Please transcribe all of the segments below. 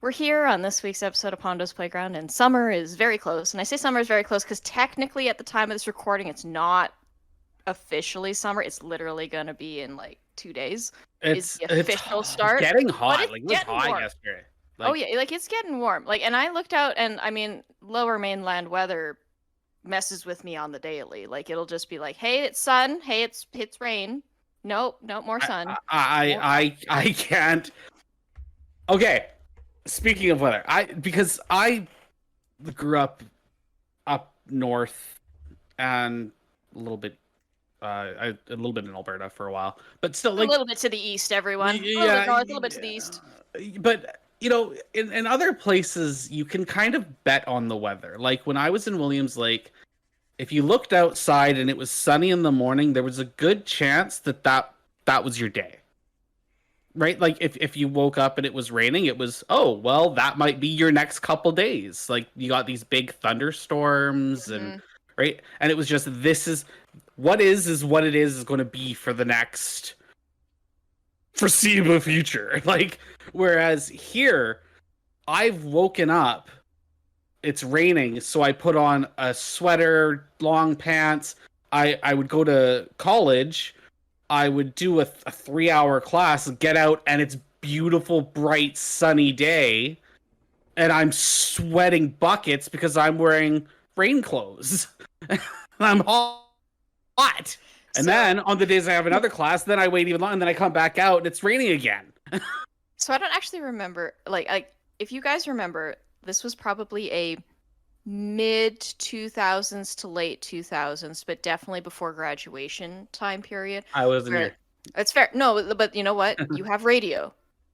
we're here on this week's episode of Pondo's Playground, and summer is very close. And I say summer is very close because technically, at the time of this recording, it's not officially summer. It's literally gonna be in like 2 days. Is the It's official start, getting but hot. it's Like it was getting hot warm. yesterday. Oh Like yeah, like it's getting warm. Like, and I looked out, and I mean, lower mainland weather messes with me on the daily. Like, it'll just be like, hey, it's sun. Hey, it's rain. Nope, nope, more sun. I can't. Okay, speaking of weather, because I grew up north and a little bit a little bit in Alberta for a while, but still A like little bit to the east, everyone. A little bit yeah, north, a little bit to the east. but in other places you can kind of bet on the weather. Like when I was in Williams Lake, if you looked outside and it was sunny in the morning, there was a good chance that was your day. Right? Like if you woke up and it was raining, it was, oh, well, that might be your next couple days. Like you got these big thunderstorms and Mhm. right? And it was just this is what is what it is going to be for the next foreseeable future. Like whereas here I've woken up, it's raining, so I put on a sweater, long pants. I would go to college, I would do a 3 hour class, get out, and it's beautiful, bright, sunny day, and I'm sweating buckets because I'm wearing rain clothes. I'm hot. And So, then on the days I have another class, then I wait even longer, and then I come back out and it's raining again. so I don't actually remember. Like if you guys remember, this was probably a mid 2000s to late 2000s, but definitely before graduation time period. I wasn't Where here. it's fair. No, but you know what? You have radio.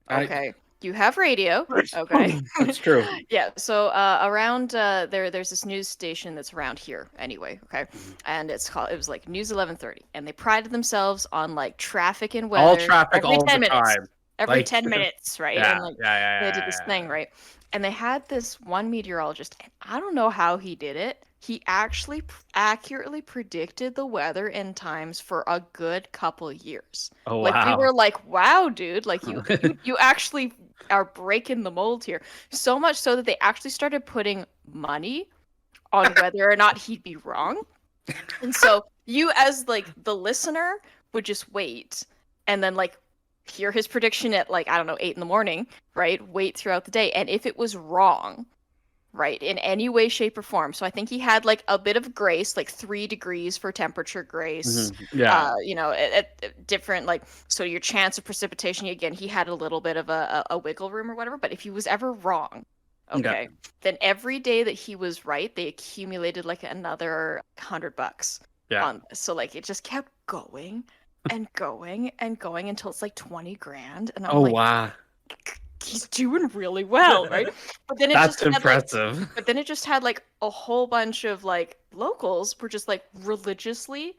I, Okay. You have radio. Okay. that's true. Yeah. So around there's this news station that's around here anyway. Okay, and it was like News 1130, and they prided themselves on like traffic and All weather traffic every all the 10 minutes, time. every Like 10 minutes, right? And yeah, like yeah, yeah, they yeah, did this yeah, thing, right? And they had this one meteorologist, and I don't know how he did it. He actually accurately predicted the weather and times for a good couple years. oh Like we wow. were like, "Wow, dude! Like you actually are breaking the mold here." So much so that they actually started putting money on whether or not he'd be wrong. And so you, as like the listener, would just wait and then like hear his prediction at like, I don't know, 8 in the morning, right? Wait throughout the day. And if it was wrong, right, in any way, shape, or form. So I think he had like a bit of grace, like 3 degrees for temperature grace. Yeah. At different like, so your chance of precipitation, again, he had a little bit of a wiggle room or whatever. But if he was ever wrong, Okay. okay, then every day that he was right, they accumulated like another $100 Yeah. on this. So like it just kept going and going and going until it's like 20 grand. And I'm Oh like, wow. he's doing really well, right? But then it That's just had like impressive. but then it just had like a whole bunch of like locals were just like religiously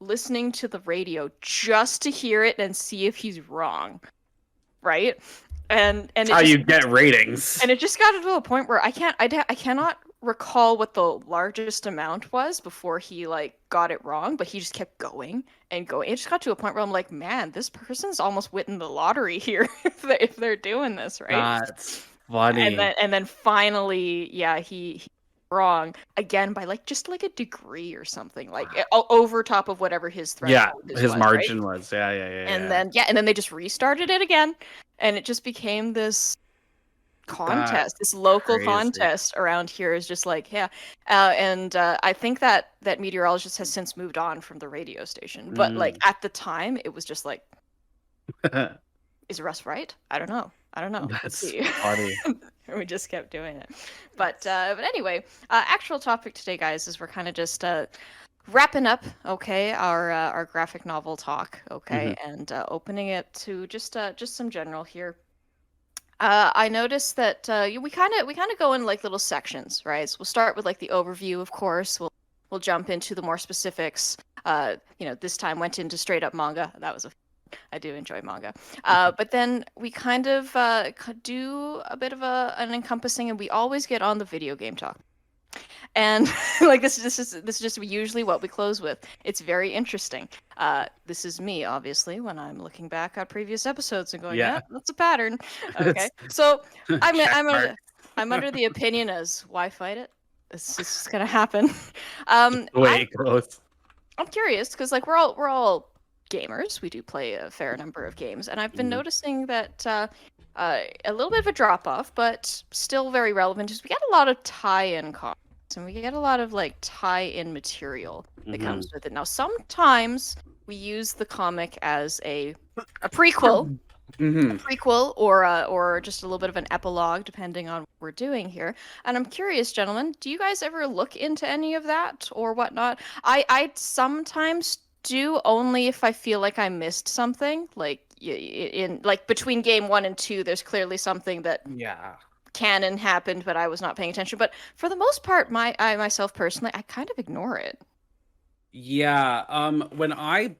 listening to the radio just to hear it and see if he's wrong, right? And That's it how just you get ratings. and it just got to a point where I cannot recall what the largest amount was before he like got it wrong, but he just kept going and going. It just got to a point where I'm like, man, this person's almost winning the lottery here if they're doing this, right? That's funny. And then finally, yeah, he wrong again by like just like a degree or something, like over top of whatever his Yeah, threshold his was, right? margin was. Yeah, yeah, yeah, yeah. And then they just restarted it again, and it just became this That's contest, this local crazy. contest around here is just like, yeah. And I think that meteorologist has since moved on from the radio station, but like Mm. at the time it was just like, is Russ right? I don't know, let's That's see. funny. And we just kept doing it. But anyway, actual topic today, guys, is we're kind of just wrapping up, okay, our graphic novel talk, okay, Hmm. and opening it to just some general here. I noticed that we kind of go in like little sections, right? So we'll start with like the overview, of course. We'll jump into the more specifics. This time went into straight up manga. I do enjoy manga. But then we kind of do a bit of an encompassing, and we always get on the video game talk. And like this is just usually what we close with. It's very interesting. This is me, obviously, when I'm looking back at previous episodes and going, Yeah. "Yep, that's a pattern." Okay, so I'm Check I'm mark. under, I'm under the opinion as why fight it? It's just gonna happen. The way I'm it goes. I'm curious because like we're all gamers. We do play a fair number of games, and I've been Mhm. noticing that a little bit of a drop off, but still very relevant. Is we get a lot of tie-in comics, and we get a lot of like tie-in material that comes Mhm. with it. Now, sometimes we use the comic as a prequel Mhm. or just a little bit of an epilogue depending on what we're doing here. And I'm curious, gentlemen, do you guys ever look into any of that or whatnot? I sometimes do, only if I feel like I missed something, like in like between game 1 and 2 there's clearly something that Yeah. canon happened but I was not paying attention. But for the most part, I myself personally, I kind of ignore it. Yeah. When I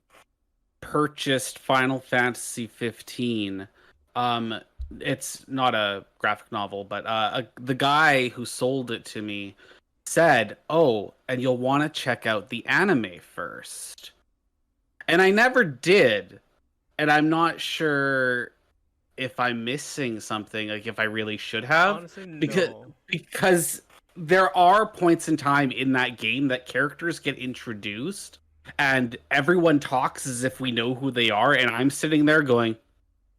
purchased Final Fantasy 15, um, it's not a graphic novel, but the guy who sold it to me said, "Oh, and you'll want to check out the anime first." And I never did, and I'm not sure if I'm missing something, like if I really should have, Honestly, because no. because there are points in time in that game that characters get introduced and everyone talks as if we know who they are, and I'm sitting there going,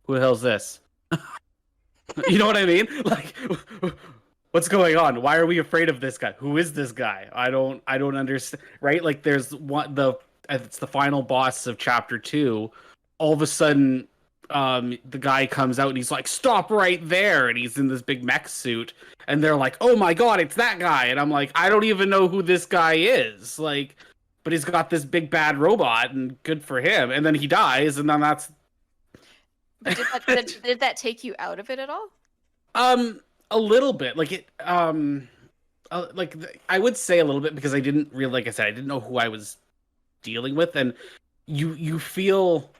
"Who the hell's this?" You know what I mean? Like, what's going on? Why are we afraid of this guy? Who is this guy? I don't understand. Right? Like, there's one it's the final boss of chapter 2. All of a sudden, the guy comes out and he's like, "Stop right there!" And he's in this big mech suit, and they're like, "Oh my god, it's that guy!" And I'm like, I don't even know who this guy is. Like, but he's got this big bad robot, and good for him. And then he dies, and then that's But did that take you out of it at all? um a little bit. Like it I would say a little bit, because I didn't really, like I said, I didn't know who I was dealing with, and you feel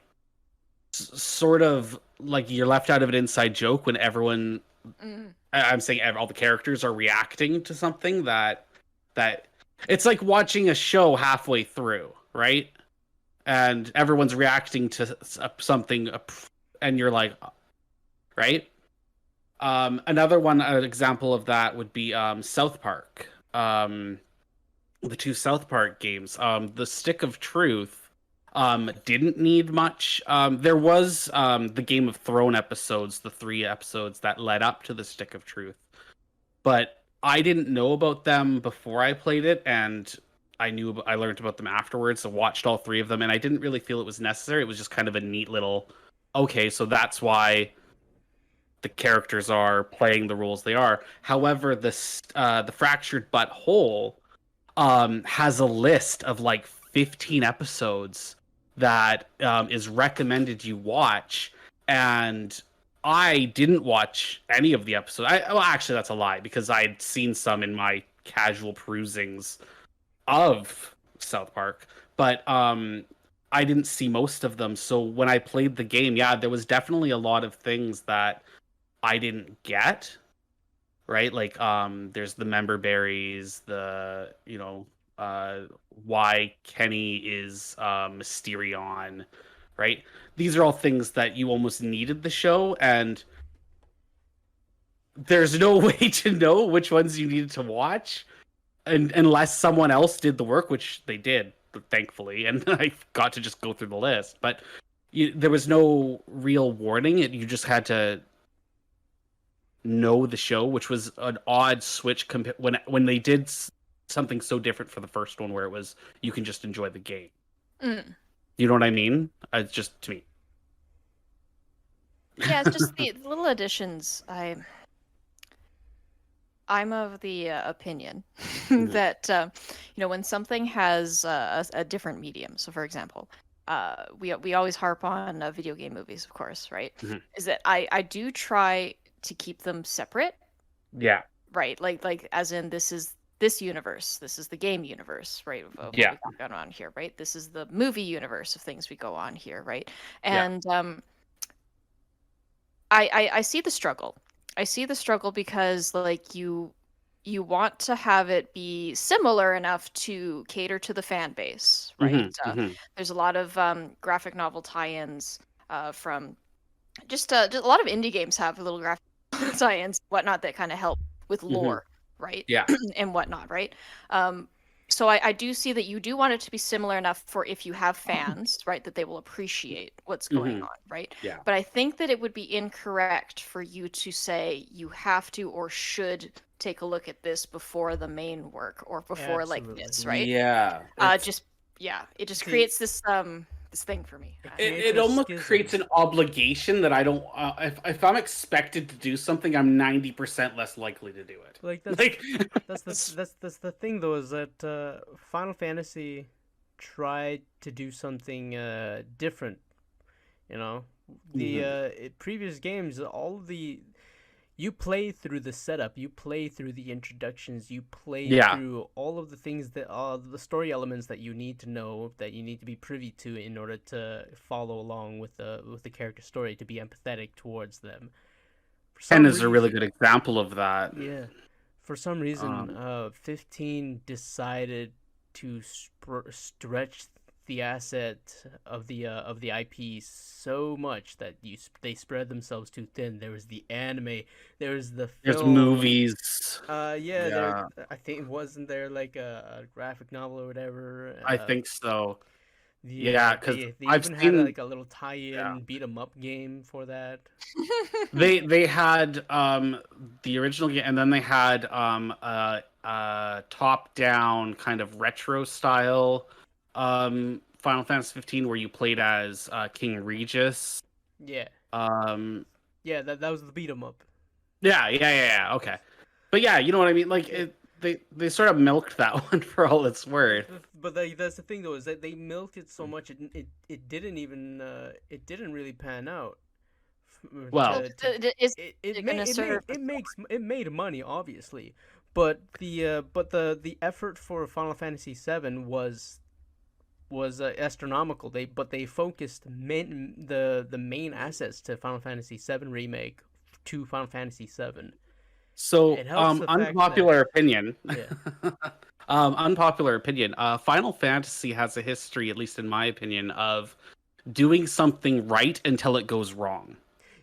sort of like you're left out of an inside joke when everyone, Mm. I'm saying all the characters are reacting to something that it's like watching a show halfway through, right? And everyone's reacting to something, and you're like, right? Another one, an example of that would be South Park. The two South Park games. The Stick of Truth didn't need much. There was the Game of Thrones episodes, the 3 episodes that led up to the Stick of Truth, but I didn't know about them before I played it, and I learned about them afterwards. So watched all 3 of them, and I didn't really feel it was necessary. It was just kind of a neat little, okay, so that's why the characters are playing the roles they are. However, the Fractured But Whole has a list of like 15 episodes that is recommended you watch, and I didn't watch any of the episodes. Well, actually, that's a lie, because I'd seen some in my casual perusings of South Park, but I didn't see most of them. So when I played the game, yeah, there was definitely a lot of things that I didn't get, right? Like there's the member berries, the why Kenny is Mysterion, right? These are all things that you almost needed the show, and there's no way to know which ones you needed to watch, and unless someone else did the work, which they did, thankfully, and I got to just go through the list. But there was no real warning. You just had to know the show, which was an odd switch when they did something so different for the first one, where it was you can just enjoy the game. Mm. You know what I mean? It's just to me. Yeah, it's just the little additions. I'm of the opinion Mhm. that when something has a different medium. So, for example, we always harp on video game movies, of course, right? Mhm. Is that I do try to keep them separate, Yeah, right? Like as in this is this universe, this is the game universe, right? Of what yeah, we got going on here, right? This is the movie universe of things we go on here, right? yeah. And I see the struggle. I see the struggle because like you want to have it be similar enough to cater to the fan base, right? Hmm. There's a lot of graphic novel tie-ins from just a lot of indie games have little graphic tie-ins, whatnot, that kind of help with Hmm. lore, right? Yeah. And whatnot, right? So I do see that you do want it to be similar enough for if you have fans, right, that they will appreciate what's going Hmm. on, right? Yeah. But I think that it would be incorrect for you to say you have to or should take a look at this before the main work or before like Absolutely. this, right? Yeah. It's, Just yeah, it just See, creates this thing for me. it it, creates it a almost schism. creates an obligation that I don't. If I'm expected to do something, I'm 90% less likely to do it. Like that's Like, that's the thing though, is that Final Fantasy tried to do something different. You know, the previous games, all of the you play through the setup, you play through the introductions, you play Yeah. through all of the things that the story elements that you need to know, that you need to be privy to in order to follow along with the character story, to be empathetic towards them. For 10 some is a really reason, good example of that. yeah. For some reason, Um, 15 decided to stretch the asset of the IP so much that they spread themselves too thin. There was the anime, there was the there's film. movies. Yeah, Yeah, I think wasn't there like a graphic novel or whatever. I think so. The Yeah, because they I've even had seen. like a little Yeah. tie-in beat 'em up game for that. They had the original game, and then they had top down kind of retro style Final Fantasy 15 where you played as King Regis. Yeah, Um yeah, that was the beat 'em up. yeah, okay. But yeah, you know what I mean? Like Yeah. they sort of milked that one for all it's worth. But that's the thing though, is that they milked it so much it didn't even it didn't really pan out. Well, Is it it gonna serve the it made money obviously, but the effort for Final Fantasy VII was astronomical. They focused the main assets to Final Fantasy VII remake to Final Fantasy VII. so It helps the fact unpopular opinion. Yeah. Unpopular opinion. Final Fantasy has a history, at least in my opinion, of doing something right until it goes wrong.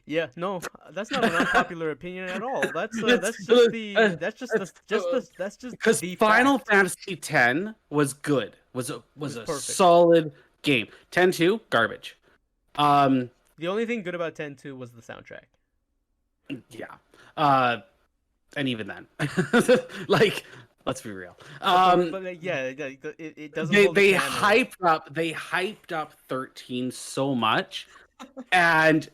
Yeah, no, that's not an unpopular opinion at all. That's That's just the Because the Final fact. Fantasy X was good. Was Was a perfect. solid game. 10-2, garbage. Um, The only thing good about 10-2 was the soundtrack. yeah. And even then, like, let's be real. Yeah, it doesn't. They hold a they candle. hyped up 13 so much, and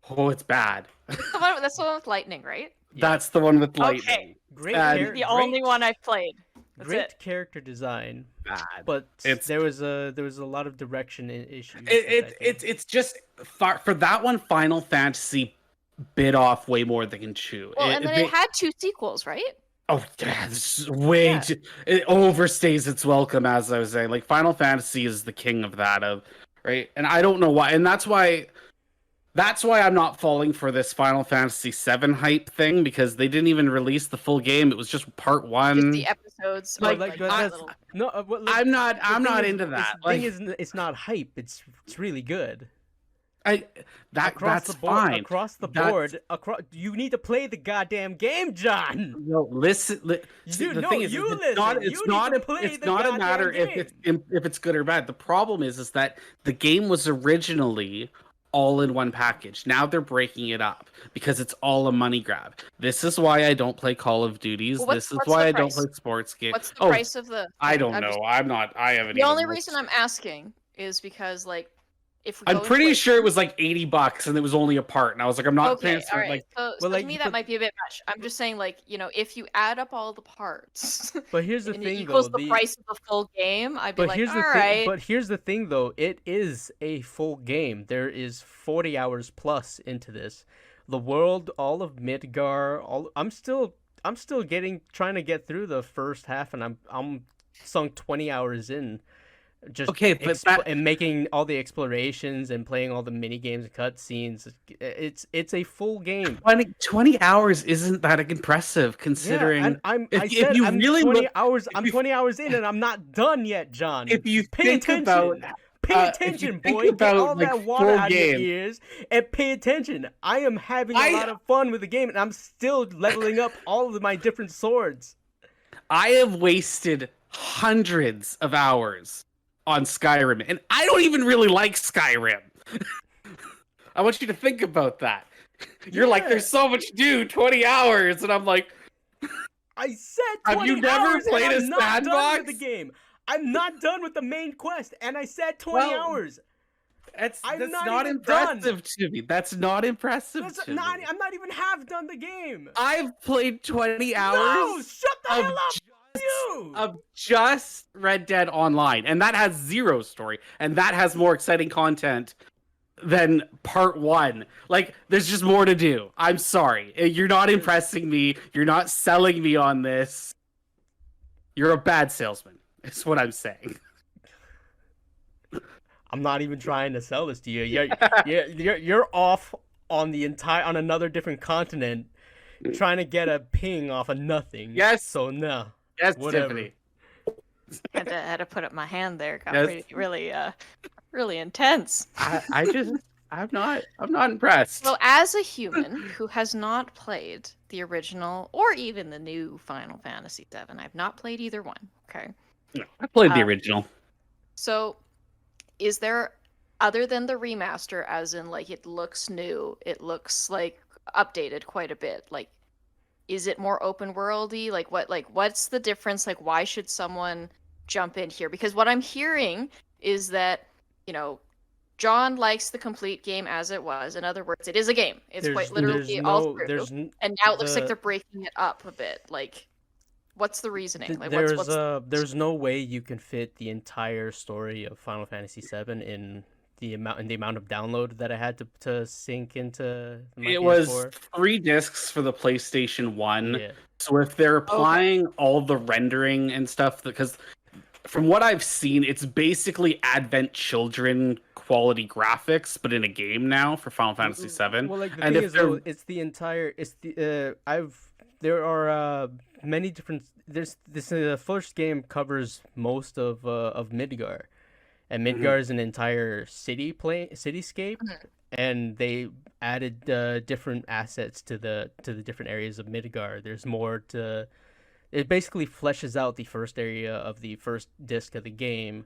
oh, it's bad. that's the one with lightning, right? That's the one with Okay. lightning. Great, And- The only one I've played. That's great it. character design, Bad. but It's- there was a lot of direction issues. with It, that game. it's just for that one. Final Fantasy bit off way more than can chew. Well, and then it had 2 sequels, right? Oh, yeah, this is way Yeah. it overstays its welcome, as I was saying. Like Final Fantasy is the king of that, right? And I don't know why, and that's why I'm not falling for this Final Fantasy VII hype thing, because they didn't even release the full game. It was just part one. Just the episodes. No, or, like, like, that's, little- no. I'm not the thing is- into that. The thing is, it's not hype. It's really good. That's The board, fine. Across the That's- board, you need to play the goddamn game, John. No, listen. See, the no, thing is, you it's listen. not. You It's need not. to play It's the not a goddamn matter game. if it's good or bad. The problem is that the game was originally all in one package. Now they're breaking it up because it's all a money grab. This is why I don't play Call of Duties. Well, This is what's why the I don't price? play sports games. What's the price of the? I don't I'm know. just- I'm not. I haven't. The even only looked. reason I'm asking is because, like, if we I'm go with, pretty like- sure it was like $80, and it was only a part. And I was like, I'm not Okay, paying all for right. like. So like, to me that but- might be a bit much. I'm just saying, like, if you add up all the parts But here's the and it thing, equals though. the price of the full game, I'd be But like, here's the all thing. right. But here's the thing, though. It is a full game. There is 40 hours plus into this. The world, all of Midgar, I'm still trying to get through the first half, and I'm sunk 20 hours in. just Okay, but that and making all the explorations and playing all the mini games and cutscenes. It's a full game. 20 hours isn't that impressive Yeah, considering and I if said you I'm really 20 look hours. if I'm you 20 hours in and I'm not done yet, John. if you Pay think about attention. Pay if you attention, think boy. Get about all like that water full out of your game, ears and pay attention. I am having a I lot of fun with the game and I'm still leveling up all of my different swords. I have wasted hundreds of hours on Skyrim, and I don't even really like Skyrim. I want you to think about that. You're like, Yeah. there's so much to do, 20 hours, and I'm like, I said 20 have you never hours played and a I'm not done sandbox? with the game. I'm not done with the main quest and I said 20 Well, hours. That's I'm not not even done. impressive to me. That's not impressive That's to not, me. I'm not even half done the game. I've played 20 No, hours shut the of hell up, just, you. of just Red Dead Online, and that has zero story, and that has more exciting content than part 1. Like, there's just more to do. I'm sorry. You're not impressing me. You're not selling me on this. You're a bad salesman. Is what I'm saying. I'm not even trying to sell this to you. You're off on on another different continent, trying to get a ping off of nothing. Yes. So no. Yes, Whatever. Tiffany. Had to put up my hand there. Got Yes. really intense. I'm not impressed. Well, as a human who has not played the original or even the new Final Fantasy VII, I've not played either one. Okay. I played the Uh, original. So, is there, other than the remaster, as in like it looks new, it looks like updated quite a bit? Like, is it more open worldy? What's the difference? Like, why should someone jump in here? Because what I'm hearing is that, John likes the complete game as it was. In other words, it is a game. It's quite literally all through. And now it looks like they're breaking it up a bit. Like, what's the reasoning? Like, there's no way you can fit the entire story of Final Fantasy VII in the amount of download that I had to sync into my It PS4. was 3 discs for the PlayStation 1. Yeah. So if they're applying all the rendering and stuff, because from what I've seen, it's basically Advent Children quality graphics, but in a game now for Final Fantasy VII. Well, like the And thing if is, though, they're- it's the entire. It's the there are many different. There's this first game covers most of Midgar, and Midgar is an entire cityscape, and they added different assets to the different areas of Midgar. There's more to. It basically fleshes out the first area of the first disc of the game,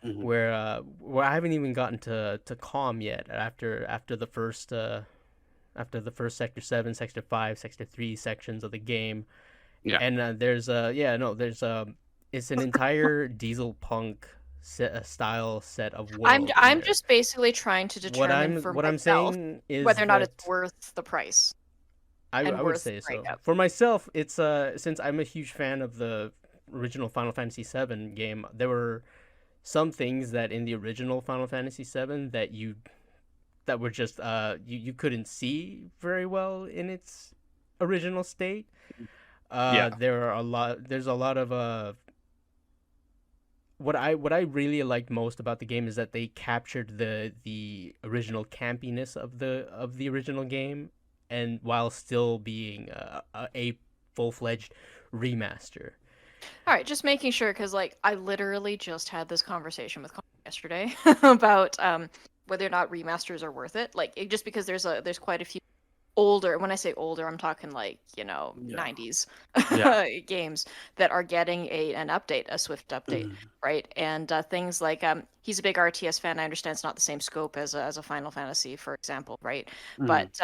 where I haven't even gotten to Calm yet. After the first Sector 7, Sector 5, Sector 3 sections of the game. Yeah. And there's it's an entire Diesel Punk style set of worlds. I'm just basically trying to determine for what I'm myself saying is whether or not that it's worth the price. I and would worth say the so. breakup. For myself, it's since I'm a huge fan of the original Final Fantasy VII game, there were some things that in the original Final Fantasy VII that were just you couldn't see very well in its original state. There's a lot of what I really liked most about the game is that they captured the original campiness of the original game, and while still being a full-fledged remaster. All right, just making sure, because I literally just had this conversation with Connor yesterday about whether or not remasters are worth it. Just because there's quite a few older. When I say older, I'm talking 90s games that are getting an update, a swift update, right? And things like he's a big RTS fan. I understand it's not the same scope as a Final Fantasy, for example, right? But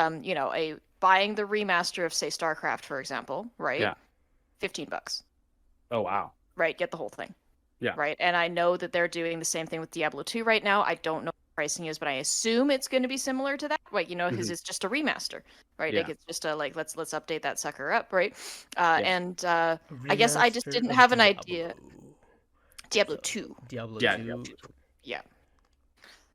buying the remaster of say StarCraft, for example, right? Yeah. $15. Oh wow. Right, get the whole thing. Yeah. Right, and I know that they're doing the same thing with Diablo 2 right now. I don't know what the pricing is, but I assume it's going to be similar to that, right? Because it's just a remaster, right? Yeah. It's just let's update that sucker up, right? And I guess I just didn't have an idea. Diablo 2. Diablo Yeah, 2. Diablo 2. Yeah.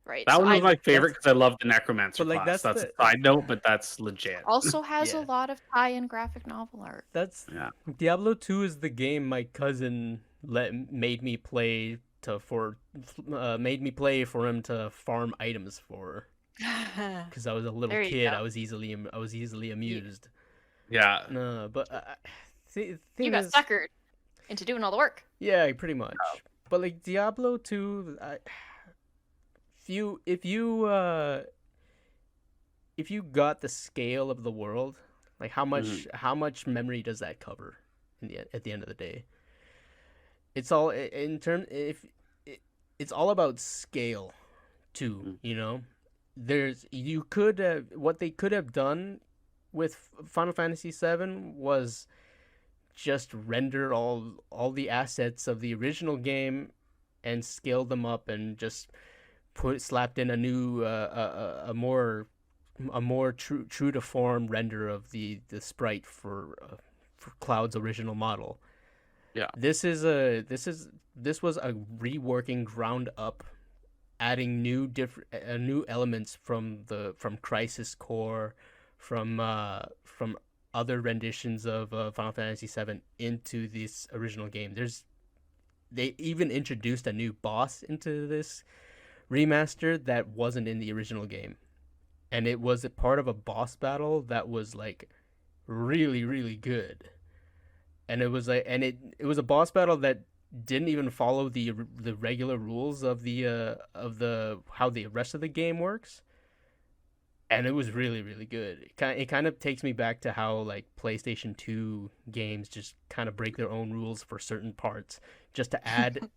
Right. That so one was my favorite that's- because I love the Necromancer But, class. That's a side note, but that's legit. also has Yeah. a lot of tie-in graphic novel art. That's Yeah. Diablo 2 is the game my cousin made me play made me play for him to farm items for, because I was a little There you kid. go. I was easily amused. Yeah. No, but You thing got is, suckered into doing all the work. yeah, pretty much. But like Diablo 2, if you got the scale of the world, like how much memory does that cover at the end of the day? It's all in term if it's all about scale too, you know. There's you could what they could have done with Final Fantasy 7 was just render all the assets of the original game and scale them up and just slapped in a new a more true to form render of the sprite for Cloud's original model. Yeah. This was a reworking ground up, adding new elements from Crisis Core, from other renditions of Final Fantasy VII into this original game. They even introduced a new boss into this remaster that wasn't in the original game, and it was a part of a boss battle that was like really really good. And it was a boss battle that didn't even follow the regular rules of the how the rest of the game works, and it was really really good. It kind of takes me back to how like PlayStation 2 games just kind of break their own rules for certain parts just to add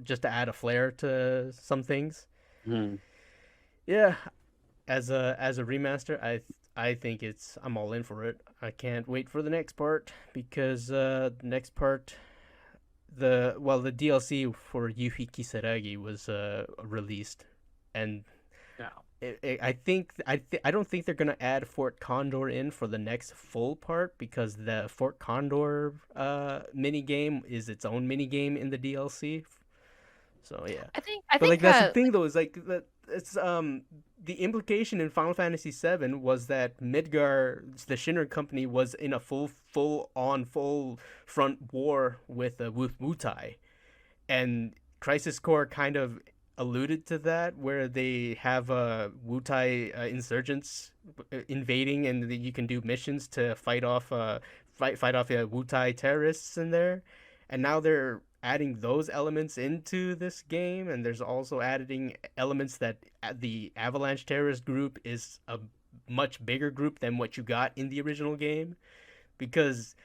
just to add a flair to some things. Mhm. Yeah, as a remaster, I think I'm all in for it. I can't wait for the next part because the next part, the DLC for Yuhi Kisaragi was released, and Yeah. I don't think they're gonna add Fort Condor in for the next full part because the Fort Condor mini game is its own mini game in the DLC. So yeah. I But like think that's the thing though, is like that it's the implication in Final Fantasy VII was that Midgar, the Shinra company, was in a full front war with Wutai, and Crisis Core kind of alluded to that, where they have Wutai insurgents invading, and you can do missions to fight off Wutai terrorists in there, and now they're adding those elements into this game, and there's also adding elements that the Avalanche terrorist group is a much bigger group than what you got in the original game, because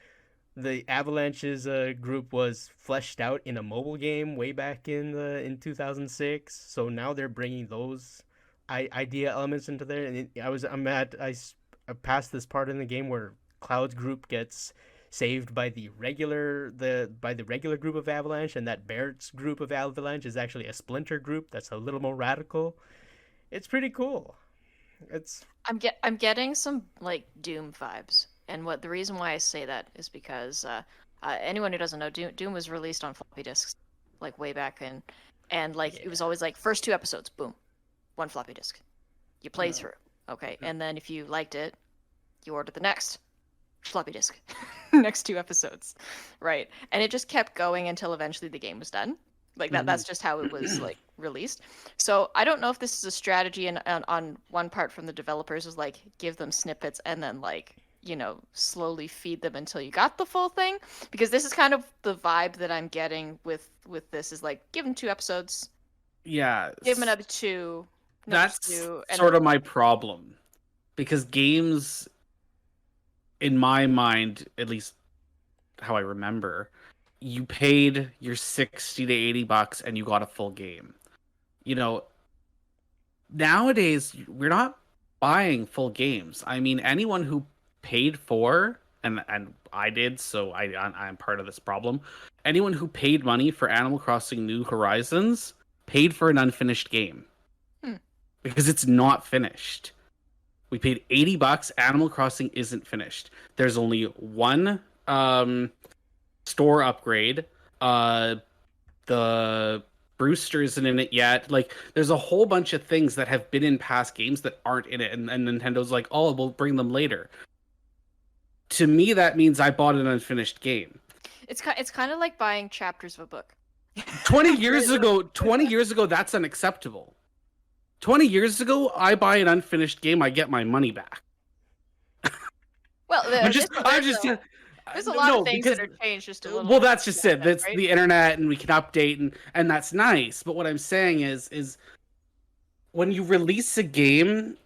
the Avalanche's group was fleshed out in a mobile game way back in 2006. So now they're bringing those idea elements into there, and I passed this part in the game where Cloud's group gets saved by the regular group of Avalanche, and that Barrett's group of Avalanche is actually a splinter group that's a little more radical. It's pretty cool. It's I'm getting some like Doom vibes, and the reason why I say that is because anyone who doesn't know, Doom was released on floppy disks like way back in, and like it was always like first 2 episodes, boom, one floppy disk, you play through, okay, and then if you liked it, you order the next floppy disk, next 2 episodes, right, and it just kept going until eventually the game was done. Like that's just how it was like released. So I don't know if this is a strategy on one part from the developers is like give them snippets and then like, you know, slowly feed them until you got the full thing, because this is kind of the vibe that I'm getting with this is like give them 2 episodes, Yeah. give them another two, That's and sort of my problem, because games, in my mind, at least how I remember, you paid your 60 to 80 bucks and you got a full game. You know, nowadays we're not buying full games. I mean, anyone who paid for, and I did, so I'm part of this problem. Anyone who paid money for Animal Crossing New Horizons paid for an unfinished game. Because it's not finished. We paid 80 bucks. Animal Crossing isn't finished. There's only one store upgrade. The Brewster isn't in it yet. Like, there's a whole bunch of things that have been in past games that aren't in it, and Nintendo's like, oh, we'll bring them later. To me, that means I bought an unfinished game. it's kind of like buying chapters of a book. 20 years ago, that's unacceptable. 20 years ago, I buy an unfinished game, I get my money back. Well, there's a lot no, of things because, that are changed just a little. well, bit that's just it. That's right? the internet, and we can update, and that's nice. But what I'm saying is when you release a game,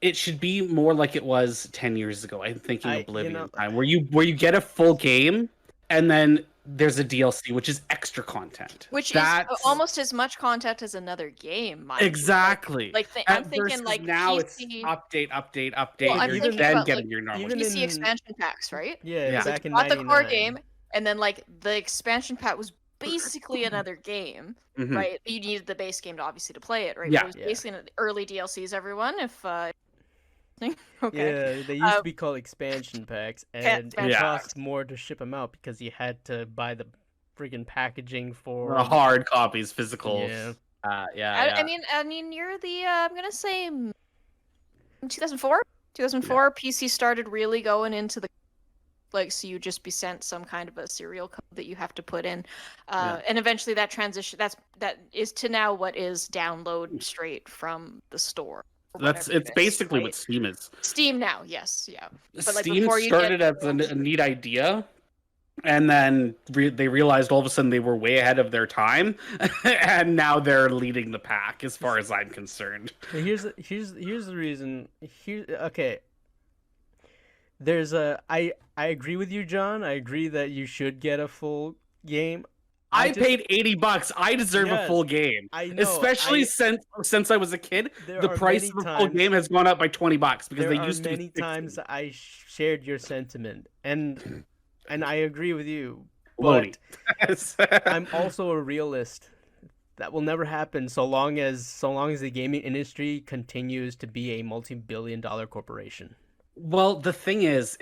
it should be more like it was 10 years ago. I'm thinking Oblivion time, where you get a full game, and then there's a DLC, which is extra content. Which is almost as much content as another game. Exactly. Like I'm thinking like now PC... it's update, Well, and you're then getting your normal. even PC expansion packs, right? Yeah, So back you in bought the core 99. game, and then like the expansion pack was basically another game, Mhm. right? You needed the base game to obviously to play it, right? Yeah. But it was basically an early DLCs. Everyone, if okay. Yeah, they used to be called expansion packs, and it expansion cost more to ship them out because you had to buy the friggin' packaging for The hard copies, physical. Yeah. I mean, you're the I'm gonna say 2004. 2004, PC started really going into the so you just be sent some kind of a serial code that you have to put in, and eventually that transition that is to now what is download straight from the store. It's basically what Steam is. Steam now, yes, yeah. But like Steam before you started as a neat idea, and then they realized all of a sudden they were way ahead of their time, and now they're leading the pack as far as I'm concerned. Here's the reason. Okay. I agree with you, John. I agree that you should get a full game. I paid $80. I deserve a full game. I know. Especially since I was a kid, the price of a full game has gone up by $20 because they used to be many times I shared your sentiment, and I agree with you. But I'm also a realist. That will never happen so long as the gaming industry continues to be a multi-billion-dollar corporation. Well, the thing is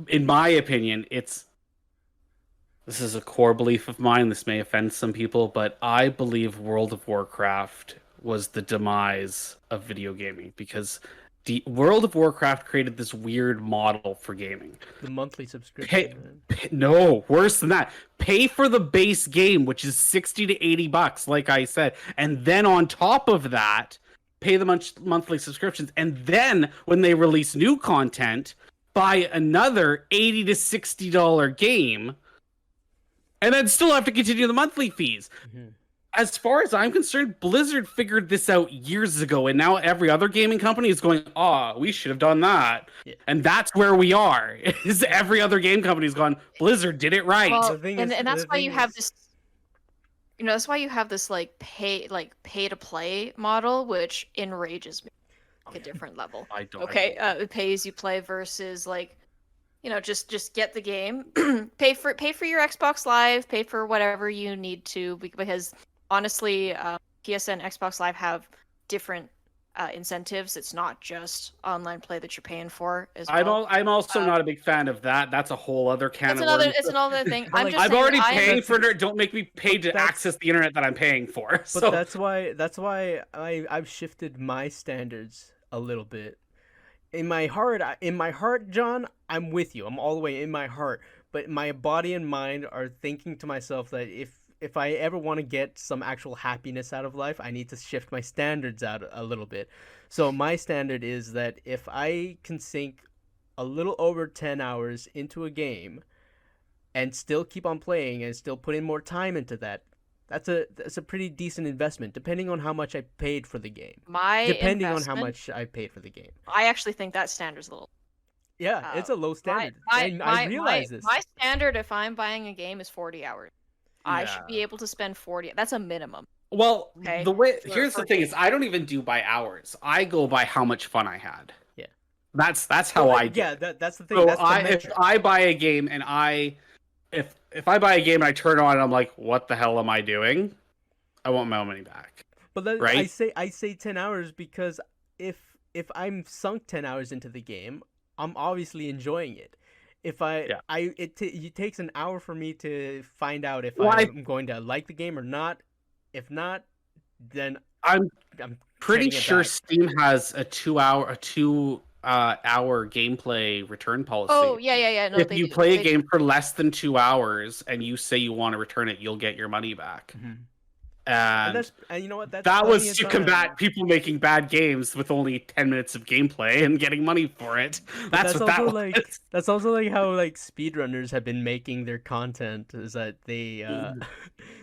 in my opinion, this is a core belief of mine. This may offend some people, but I believe World of Warcraft was the demise of video gaming because the World of Warcraft created this weird model for gaming. The monthly subscription. No, worse than that. Pay for the base game, which is $60 to $80, like I said, and then on top of that, pay the monthly subscriptions, and then when they release new content, buy another $80 to $60 game. And then still have to continue the monthly fees. Mm-hmm. As far as I'm concerned, Blizzard figured this out years ago, and now every other gaming company is going, we should have done that. Yeah. And that's where we are. Is every other game company's gone, Blizzard did it right. Well, and that's why you have this, that's why you have this pay to play model, which enrages me at a different level. I don't. Okay, pay as you play versus just get the game, pay for your Xbox Live, pay for whatever you need to, because honestly, PSN, Xbox Live have different incentives. It's not just online play that you're paying for as well. I'm also not a big fan of that. That's a whole other can of worms. It's another thing. I'm already paying for it. Don't make me pay to access the internet that I'm paying for. But that's why I've shifted my standards a little bit. In my heart, John, I'm with you. I'm all the way in my heart. But my body and mind are thinking to myself that if I ever want to get some actual happiness out of life, I need to shift my standards out a little bit. So my standard is that if I can sink a little over 10 hours into a game and still keep on playing and still put in more time into that, that's a pretty decent investment, depending on how much I paid for the game. I actually think that standard's a little. Yeah, it's a low standard. I realize this. My standard, if I'm buying a game, is 40 hours. Yeah. I should be able to spend 40. That's a minimum. Well, here's the thing: is I don't even do by hours. I go by how much fun I had. Yeah, that's how I do. Yeah, that's the thing. So if I buy a game and if I buy a game and I turn it on and I'm like, what the hell am I doing? I want my money back. But right? I say 10 hours because if I'm sunk 10 hours into the game, I'm obviously enjoying it. If it takes an hour for me to find out if I'm going to like the game or not. If not, then I'm pretty sure Steam has a 2 2 hour gameplay return policy. Oh yeah. No, If they you do. play a They do. game for less than 2 hours and you say you want to return it, you'll get your money back. And And you know what? That's that plenty was of to time. combat people making bad games with only 10 minutes of gameplay and getting money for it. That's what that also was. like that's also like how like speedrunners have been making their content, is that they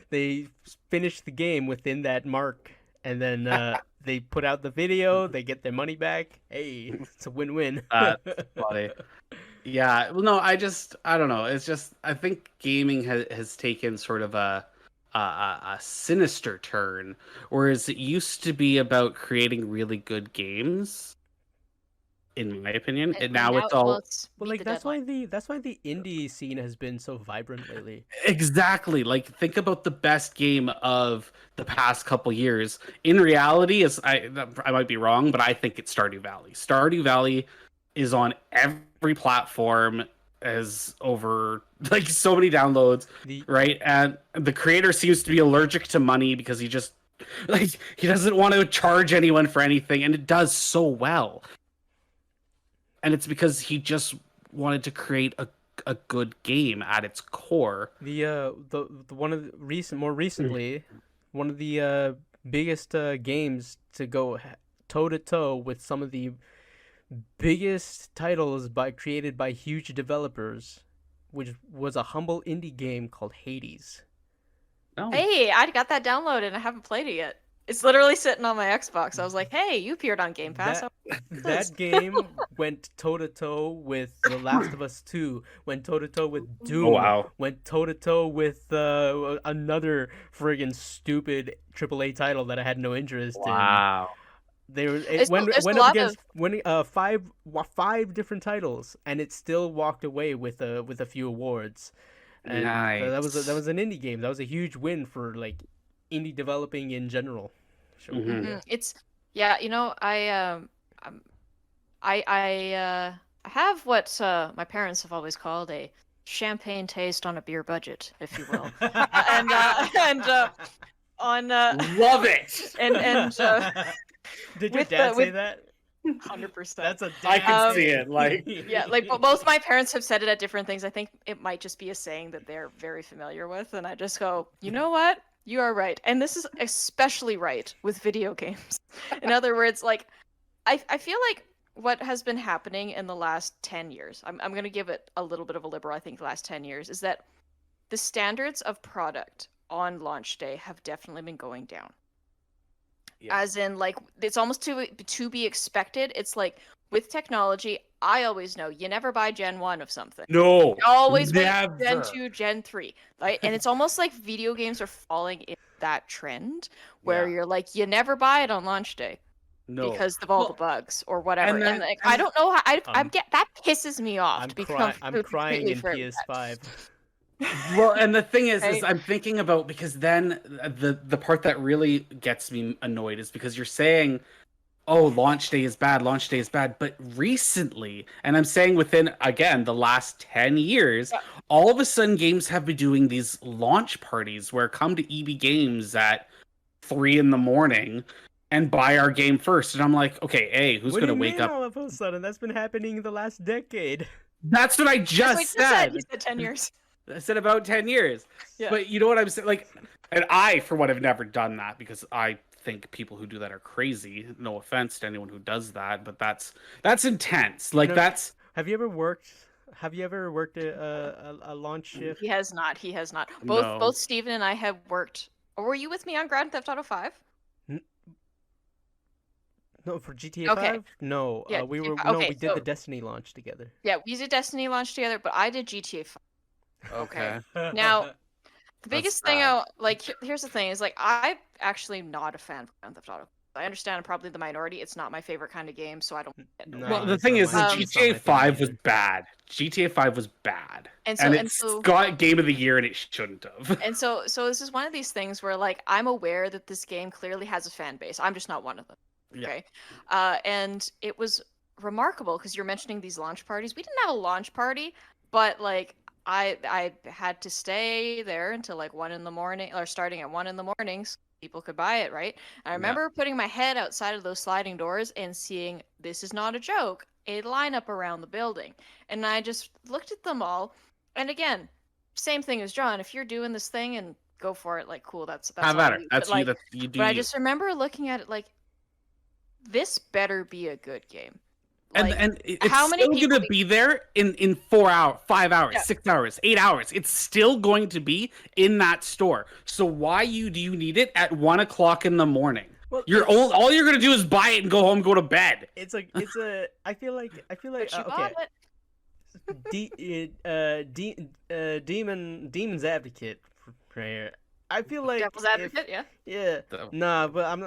they finish the game within that mark, and then they put out the video, they get their money back. Hey, it's a win-win. That's funny. Yeah, well, no, I don't know. It's just I think gaming has taken sort of a sinister turn, whereas it used to be about creating really good games, in my opinion, and now it's all Well, like that's why the indie scene has been so vibrant lately. exactly like think about the best game of the past couple years. In reality, is I might be wrong, but I think it's Stardew Valley. Stardew Valley is on every platform, has over like so many downloads, The right? And the creator seems to be allergic to money because he just like he doesn't want to charge anyone for anything, and it does so well. And it's because he just wanted to create a good game at its core. the one of the more recently, one of the biggest games to go toe to toe with some of the biggest titles created by huge developers, which was a humble indie game called Hades. No. Hey, I got that downloaded and I haven't played it yet. It's literally sitting on my Xbox. I was like, hey, you appeared on Game Pass. That game went toe to toe with The Last of Us 2, went toe to toe with Doom, Oh, wow. went toe to toe with another friggin' stupid AAA title that I had no interest in. Wow. There's Went a up lot against five different titles, and it still walked away with a few awards. And that was an indie game. That was a huge win for like indie developing in general. Sure. Mhm. It's you know, I have what my parents have always called a champagne taste on a beer budget, if you will, and on Love it. and Did your with dad the- say with- that? 100%. That's a I damn can Um, see it. Like Yeah, like both my parents have said it at different things. I think it might just be a saying that they're very familiar with, and I just go, you know what? You are right, and this is especially right with video games. In other words, like I feel like what has been happening in the last 10 years, I'm going to give it a little bit of a liberal, I think the last 10 years, is that the standards of product on launch day have definitely been going down. Yeah. As in, like, it's almost to be expected. It's like with technology, I always know you never buy Gen 1 of something. no, You always wait never. for Gen 2, Gen 3, right? And it's almost like video games are falling in that trend where Yeah. you're like, you never buy it on launch day No, because of all the Well, bugs or whatever. and then- like, I don't know how Um, that pisses me off. to be I'm completely crying in fair with that. PS5. well, and the thing is Right. I'm thinking about, because then the part that really gets me annoyed is because you're saying, oh, launch day is bad, but recently, and I'm saying within, again, the last 10 years, Yeah. all of a sudden games have been doing these launch parties where come to EB Games at 3 a.m. and buy our game first. And I'm like, okay, who's What do going to you wake mean up? all of a sudden? That's been happening the last decade. That's what I That's just what you said. You said 10 years. I said about 10 years. Yeah. But you know what I'm saying? Like, and I, for one, have never done that because I think people who do that are crazy. No offense to anyone who does that, but that's intense. Like, No. that's Have you ever worked a launch shift? He has not. No. Both Steven and I have worked. Or were you with me on Grand Theft Auto 5? No, for GTA Okay. 5? No, Yeah, we GTA were 5. no, Okay, we did so- the Destiny launch together. Yeah, we did Destiny launch together, but I did GTA 5. okay. Now, the biggest thing sad. here's the thing is like I'm actually not a fan of Grand Theft Auto. I understand I'm probably the minority. It's not my favorite kind of game, so I don't get No, Well, the it's thing not is, my- that it's not my GTA thing 5 was either. bad. GTA 5 was bad. And And, so and it's so got Game of the Year, and it shouldn't have. and so this is one of these things where like I'm aware that this game clearly has a fan base. I'm just not one of them. Yeah. Okay. And it was remarkable because you're mentioning these launch parties. We didn't have a launch party, but like I had to stay there until like 1 in the morning, or starting at 1 in the morning, so people could buy it, right? I remember putting my head outside of those sliding doors and seeing, this is not a joke, a lineup around the building. And I just looked at them all. And again, same thing as John. If you're doing this thing and go for it, like, cool, that's Have all at it. you. That's But, you. like, That you do. but I you. just remember looking at it like, this better be a good game. And Like, and it's how many still people gonna be there in 4 hours, 5 hours, Yeah. 6 hours, 8 hours. It's still going to be in that store. So why do you need it at 1 o'clock in the morning? Well, All you're gonna do is buy it and go home, go to bed. It's a. I feel like. but you okay. bought it. Demon's advocate right here. I feel like Devil's if- advocate, yeah. yeah. So- Nah, but I'm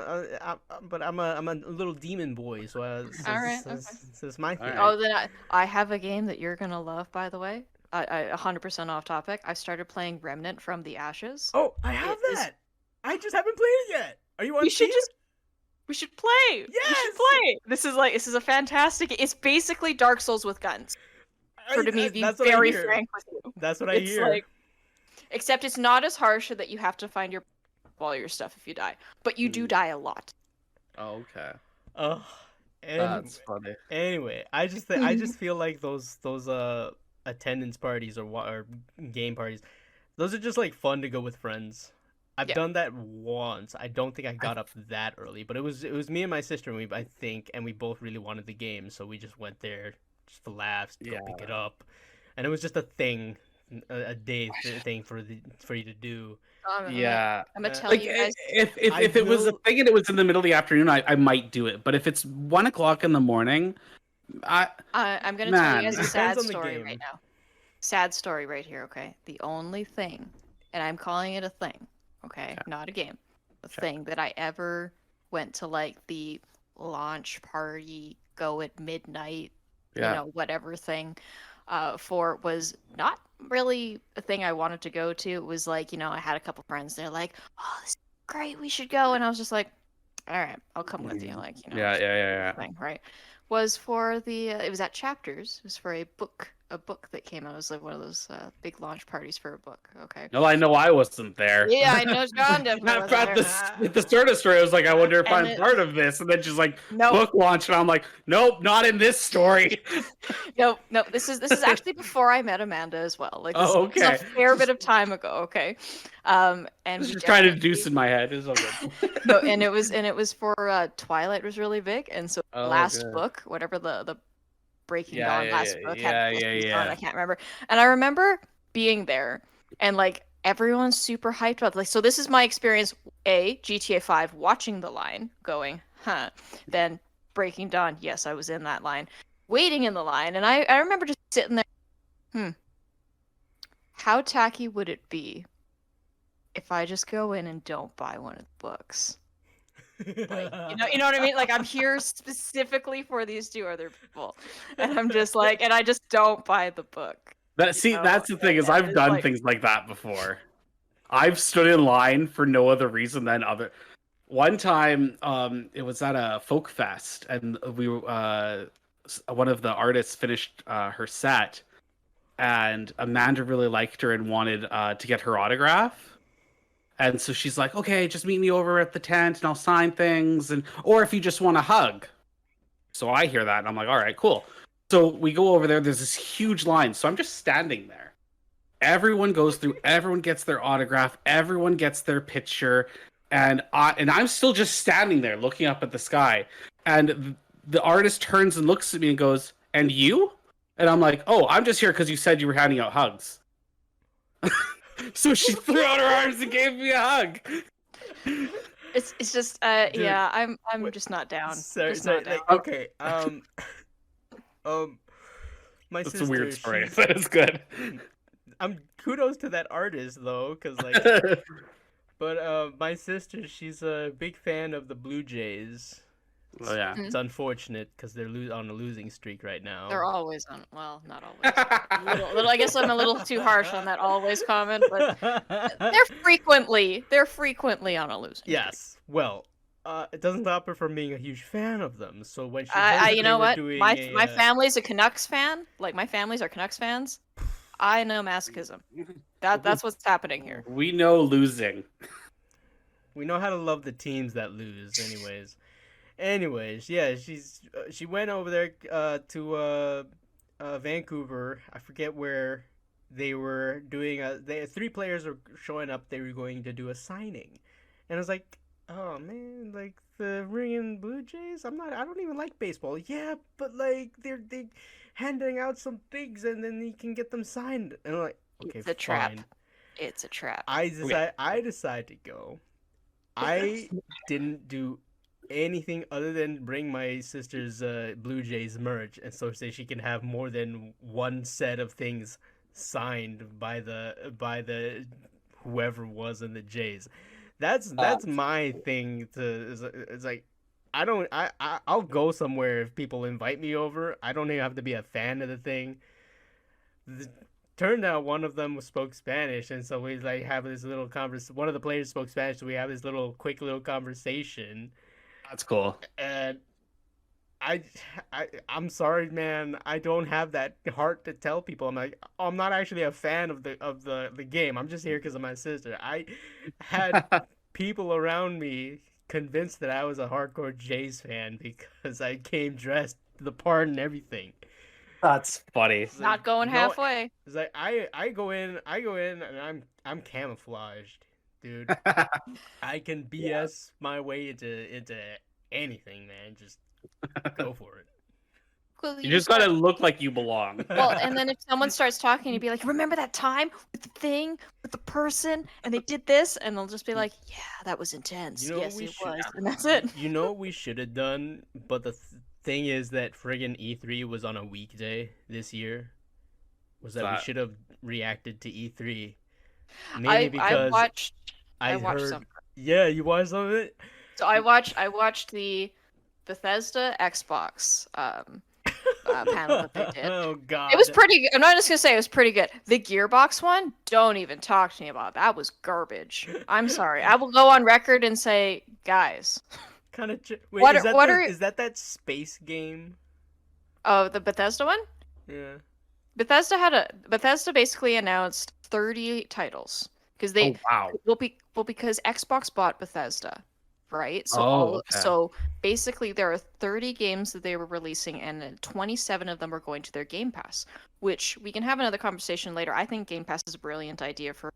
a little demon boy, so Alright, this is my thing. Alright. Oh, then I have a game that you're gonna love, by the way. I 100% off topic. I started playing Remnant from the Ashes. Oh, I have It is- that. I just haven't played it yet. Are you on We should Steam? we should play. We should Yes! play. This is a fantastic. It's basically Dark Souls with guns. For to me, be that's what I very hear. frank with you. That's what I It's hear. like, except it's not as harsh that you have to find all your stuff if you die, but you do die a lot. Oh, okay. Oh, That's funny. anyway, I just feel like those attendance parties or game parties, those are just like fun to go with friends. I've Yeah. done that once. I don't think I got up that early, but it was me and my sister, and we both really wanted the game, so we just went there just for laughs, to go pick it up, and it was just a thing, a day thing for you to do. Yeah. I'm gonna tell Like you guys. if I it was a will- thing and it was in the middle of the afternoon, I might do it. But if it's 1 o'clock in the morning, I'm gonna tell you guys a Depends sad on the story game. right now. Sad story right here, okay? The only thing, and I'm calling it a thing, okay? Not a game. The thing that I ever went to, like, the launch party, go at midnight, yeah. you know, whatever thing, for was not really a thing I wanted to go to. It was like, you know, I had a couple friends, they're like, oh, this is great, we should go. And I was just like, all right, I'll come with you. Like, you know, Yeah. thing, right? Was for the it was at Chapters. It was for a book that came out. It was like one of those big launch parties for a book. Okay. No, I know I wasn't there. Yeah, I know John definitely wasn't At there. the start of story, I was like, I wonder if And I'm part of this, and then she's like, No, book launch, and I'm like, nope, not in this story. no. This is actually before I met Amanda as well. Like, this, Oh, this is okay. a fair bit of time ago. Okay. And we Just trying to definitely- deduce in my head. It's all good. No, and it was for Twilight was really big, and so Oh, last good. book, whatever the Breaking Yeah, Dawn last book yeah, had yeah, Breaking yeah. Dawn, I can't remember. And I remember being there and like everyone's super hyped about like, so this is my experience, GTA 5 watching the line, going, huh. Then Breaking Dawn, yes, I was in that line, waiting in the line, and I remember just sitting there, how tacky would it be if I just go in and don't buy one of the books? Like, you know what I mean? Like, I'm here specifically for these two other people, and I'm just like, and I just don't buy the book. That's know, the thing is and I've it's done like- things like that before. I've stood in line for no other reason than other. One time, it was at a folk fest, and we were one of the artists finished her set, and Amanda really liked her and wanted to get her autograph. And so she's like, okay, just meet me over at the tent and I'll sign things. Or if you just want a hug. So I hear that and I'm like, all right, cool. So we go over there. There's this huge line. So I'm just standing there. Everyone goes through. Everyone gets their autograph. Everyone gets their picture. And I'm still just standing there looking up at the sky. And the artist turns and looks at me and goes, and you? And I'm like, oh, I'm just here because you said you were handing out hugs. So she threw out her arms and gave me a hug. It's just Dude, yeah, I'm wait, just not down. Sorry, Just not like, down. okay. My That's sister. a weird story. she's- That is good. kudos to that artist though, because like, but my sister, she's a big fan of the Blue Jays. Oh yeah. It's unfortunate because they're on a losing streak right now. They're always on. Well, not always. little, I guess I'm a little too harsh on that always comment, but they're frequently on a losing streak. Yes. Well, it doesn't stop her from being a huge fan of them. So when she heard I that you they know were what? doing My family's a Canucks fan. Like my families are Canucks fans. I know masochism. That's what's happening here. We know losing. we know how to love the teams that lose, anyways. Anyways, yeah, she went over there to Vancouver. I forget where they were doing three players were showing up. They were going to do a signing, and I was like, oh man, like the ringing Blue Jays. I don't even like baseball. Yeah, but like they handing out some things, and then you can get them signed. And I'm like, okay, It's a trap. fine. It's a trap. I decide to go. I didn't do anything other than bring my sister's Blue Jays merch, and so say she can have more than one set of things signed by the whoever was in the Jays. That's my thing. It's like I'll go somewhere if people invite me over. I don't even have to be a fan of the thing. Turned out one of them spoke Spanish, and so we like have this little one of the players spoke Spanish, so we have this quick little conversation. That's cool. And I'm sorry, man. I don't have that heart to tell people. I'm like, I'm not actually a fan of the game. I'm just here because of my sister. I had people around me convinced that I was a hardcore Jays fan because I came dressed the part and everything. That's funny. It's Not like, going no, halfway. It's like I go in and I'm camouflaged, dude. I can BS my way into anything, man. Just go for it. Well, You just gotta look like you belong. Well, and then if someone starts talking, you'd be like, "Remember that time with the thing, with the person, and they did this?" And they'll just be like, "Yeah, that was intense. You know Yes, what we it should- was." And that's it. You know what we should have done, but the thing is that friggin' E3 was on a weekday this year. Was that we That- should have reacted to E3? I Mainly because watched I watched heard. some. Yeah, you watched some of it. So I watched the Bethesda Xbox panel that they did. Oh God. It was pretty good. I'm not just gonna say it was pretty good. The Gearbox one, don't even talk to me about it. That was garbage. I'm sorry. I will go on record and say, guys, kind of. Wait, What is are- that what the, are- is that space game? oh, the Bethesda one. Yeah. Bethesda basically announced 30 titles because they wow. because Xbox bought Bethesda, right? So Okay. so basically there are 30 games that they were releasing, and 27 of them are going to their Game Pass, which we can have another conversation later. I think Game Pass is a brilliant idea for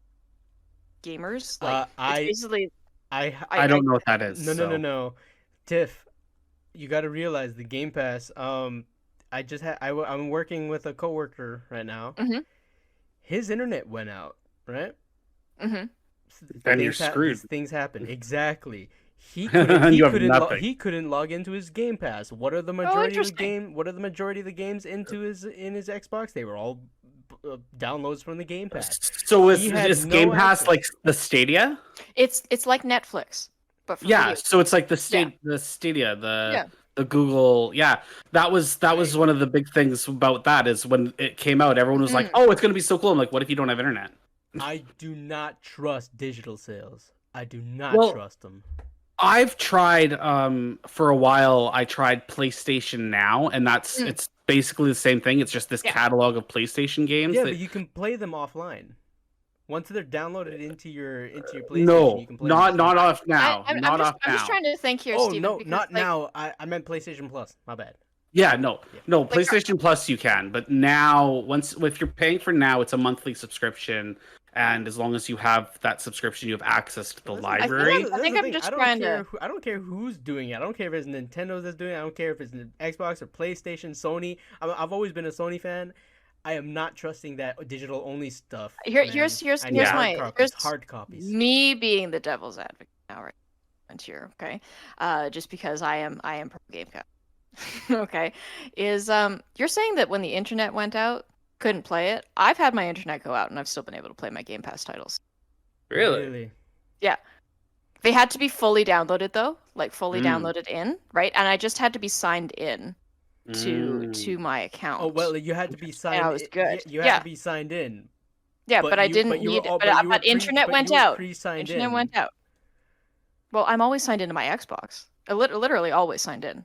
gamers. Like it's basically I don't know what that is. No. Tiff, you got to realize the Game Pass. I just I'm working with a coworker right now. Mhm. His internet went out, right? Mhm. Then you're screwed. Things happen. Exactly. He couldn't. You have nothing. He couldn't log into his Game Pass. What are the majority of the interesting. What are the majority of the games in his Xbox? They were all downloads from the Game Pass. So He had is no Game Pass access. like the Stadia? It's like Netflix, but for Yeah, video. so it's like the Yeah. the Stadia, Yeah. the Google. Yeah, that was one of the big things about that is when it came out, everyone was like, Mm. "Oh, it's gonna be so cool." I'm like, "What if you don't have internet?" I do not trust digital sales. I do not Well, trust them. I've tried for a while. I tried PlayStation Now, and that's it's basically the same thing. It's just this Yeah. catalog of PlayStation games. Yeah, that- but you can play them offline. Once they're downloaded into your PlayStation, no, you can play not them offline. off now. I'm not off I'm now. just trying to think here, Oh Steven. no, because, not like, now. I meant PlayStation Plus. My bad. Yeah, no. Like, PlayStation Plus you can, but now if you're paying for now, it's a monthly subscription, and as long as you have that subscription, you have access to the Listen, library. I think I'm just trying to- I don't care who's doing it. I don't care if it's Nintendo that's doing it. I don't care if it's Xbox or PlayStation, Sony. I've always been a Sony fan. I am not trusting that digital only stuff. Here's man. I need my- hard hard copies. me being the devil's advocate now, right here, okay? Just because I am pro game guy. Okay, is you're saying that when the internet went out, couldn't play it? I've had my internet go out and I've still been able to play my Game Pass titles. Really? They had to be fully downloaded though, like fully Mm. downloaded in, right? And I just had to be signed in Mm. to my account. Oh well, you had to be signed. was good. You had Yeah. to be signed in. yeah, but I didn't you were- need oh, it. you were But internet but went you were out. Pre-signed Internet in. went out. Well, I'm always signed into my Xbox. I literally always signed in.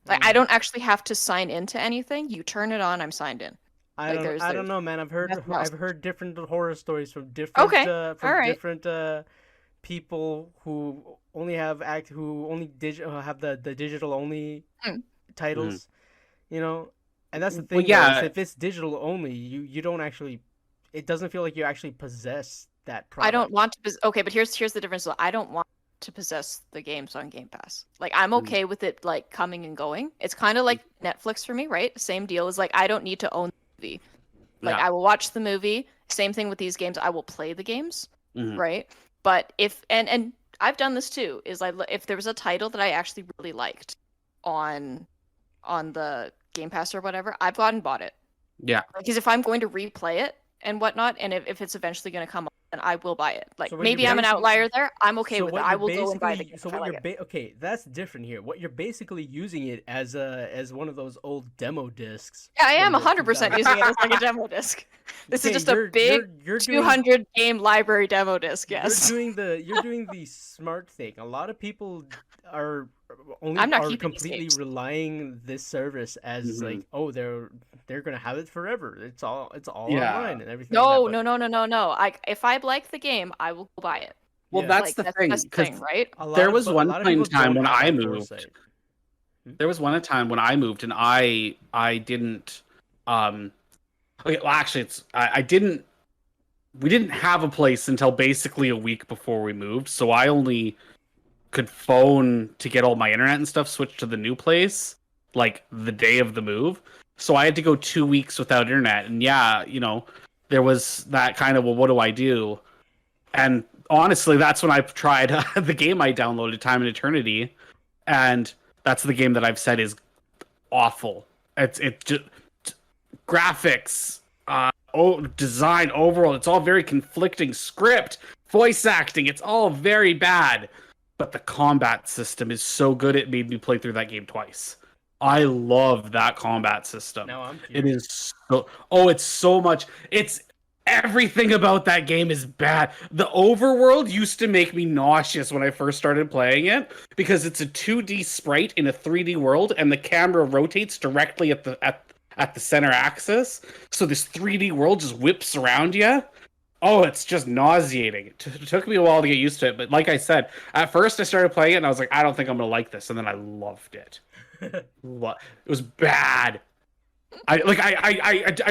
Like I don't actually have to sign into anything. You turn it on, I'm signed in. I Like, don't. there's- I don't there's know, man. I've heard. nothing else. I've heard different horror stories from different. Okay, From alright. different people who only have who only have the digital only Hmm. titles, you know. And that's the Well, thing, though, is yeah, if it's digital only, you don't actually. It doesn't feel like you actually possess that I don't product. want to. Okay, but here's the difference. Though. I don't want to possess the games on Game Pass. Like I'm Mm. okay with it like coming and going. It's kind of like Netflix for me, right? Same deal. Is like I don't need to own the movie. Like yeah. I will watch the movie. Same thing with these games. I will play the games, Mhm. right? But if and I've done this too. Is like if there was a title that I actually really liked on the Game Pass or whatever, I've gone and bought it. Yeah. Because if I'm going to replay it and whatnot, and if it's eventually going to come up, then I will buy it. Like So what you're maybe I'm an basically outlier there. I'm okay so with it. what I you're will go and buy the basically game so if I what like you're it. okay, that's different here. What you're basically using it as one of those old demo discs Yeah, I am from the 100% 2000s. using it as like a demo disc. This is Okay, just a big you're doing 200 game library demo disc. Yes. you're doing the smart thing. A lot of people are I'm not are keeping these completely games. relying this service as Mhm. like, oh, they're gonna have it forever. It's all Yeah. online and everything No, like that. no. If I like the game, I will go buy it. Well, Yeah, that's Like the that's thing, the because thing, right? there was a one lot of point in people time don't when have I that moved. foresight. There was one time when I moved, and I didn't. Okay, well, actually, I didn't. We didn't have a place until basically a week before we moved, so I only could phone to get all my internet and stuff switched to the new place like the day of the move. So I had to go 2 weeks without internet, and yeah, there was that kind of, well, what do I do? And honestly, that's when I tried the game I downloaded, Time and Eternity, and that's the game that I've said is awful. It just graphics, design overall, it's all very conflicting. Script, voice acting, it's all very bad. But the combat system is so good, it made me play through that game twice. I love that combat system. Now I'm It curious. is it's so much. It's everything about that game is bad. The overworld used to make me nauseous when I first started playing it because it's a 2D sprite in a 3D world, and the camera rotates directly at the center axis. So this 3D world just whips around you. Oh, it's just nauseating. It took me a while to get used to it, but like I said, at first I started playing it and I was like, I don't think I'm gonna like this, and then I loved it. It was bad. I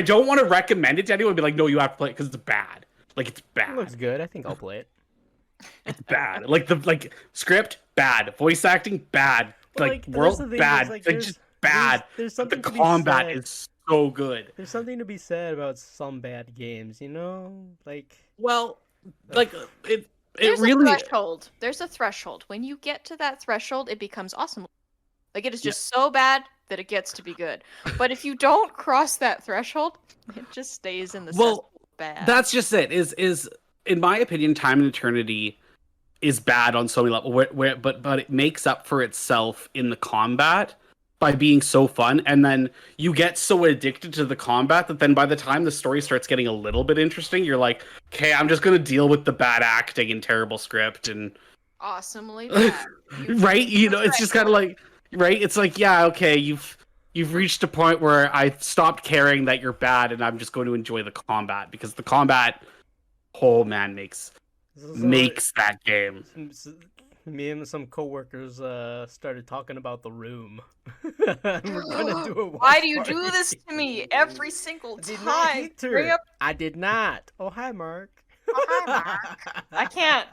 don't want to recommend it to anyone. Be like, no, you have to play it because it's bad. Like it's It looks bad. good. I think I'll play it. It's bad. Like script bad, voice acting bad, But, like that's world the thing, bad, is, like, like just bad. There's But the something to be combat said. is so good. There's something to be said about some bad games, you know? Like, Well, like it There's really. a threshold. There's a threshold. When you get to that threshold, it becomes awesome. Like it is just so bad that it gets to be good. But if you don't cross that threshold, it just stays in the Well, bad. that's just it. Is in my opinion, Time and Eternity is bad on so many levels. But it makes up for itself in the combat by being so fun, and then you get so addicted to the combat that then by the time the story starts getting a little bit interesting, you're like, okay, I'm just gonna deal with the bad acting and terrible script and awesomely bad. right. It's just kind of like right. It's like, yeah, okay, you've reached a point where I stopped caring that you're bad, and I'm just going to enjoy the combat because the combat, oh man, makes that game. Me and some coworkers started talking about The Room. We're gonna do a Why do you watch do party. this to me every single I did not time? hit her. Bring up. I did not. Oh, hi, Mark. Oh, hi, Mark. I can't.